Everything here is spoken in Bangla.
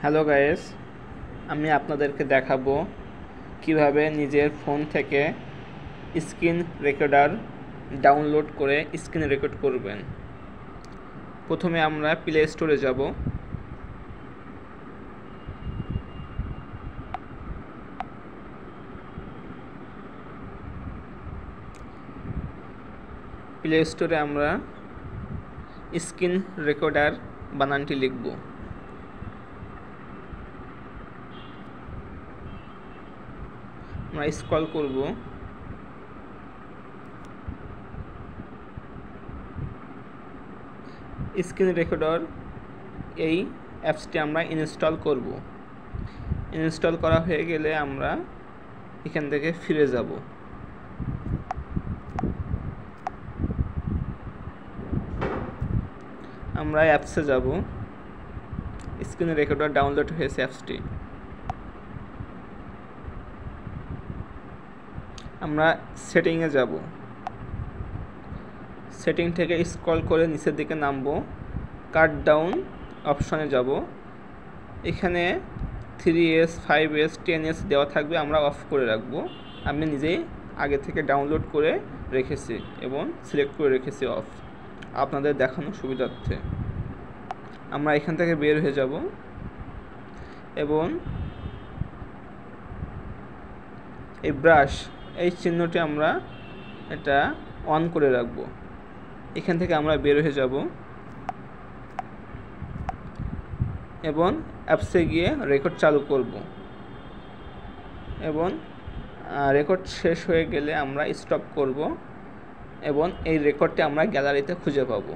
হ্যালো গাইস, আমি আপনাদেরকে দেখাবো কিভাবে নিজের ফোন থেকে স্ক্রিন রেকর্ডার ডাউনলোড করে স্ক্রিন রেকর্ড করবেন। প্রথমে আমরা প্লে স্টোরে যাব। প্লে স্টোরে আমরা স্ক্রিন রেকর্ডার বানানটি লিখব। আমরা স্ক্রল করব। স্ক্রিন রেকর্ডার এই অ্যাপসটি আমরা ইনস্টল করব। ইনস্টল করা হয়ে গেলে আমরা এখান থেকে ফিরে যাব। আমরা অ্যাপসে যাব। স্ক্রিন রেকর্ডার ডাউনলোড হয়েছে অ্যাপসটি। আমরা সেটিংয়ে যাব। সেটিং থেকে স্ক্রল করে নিচের দিকে নামবো। কাট ডাউন অপশনে যাব। এখানে 3S 5S 10S দেওয়া থাকবে, আমরা অফ করে রাখবো। আমি নিজেই আগে থেকে ডাউনলোড করে রেখেছি এবং সিলেক্ট করে রেখেছি অফ, আপনাদের দেখানোর সুবিধার্থে। আমরা এখান থেকে বের হয়ে যাব এবং এই ব্রাশ এই চিহ্নটি আমরা এটা অন করে রাখবো। এখান থেকে আমরা বের হয়ে যাব এবং অ্যাপসে গিয়ে রেকর্ড চালু করব এবং রেকর্ড শেষ হয়ে গেলে আমরা স্টপ করব এবং এই রেকর্ডটি আমরা গ্যালারিতে খুঁজে পাবো।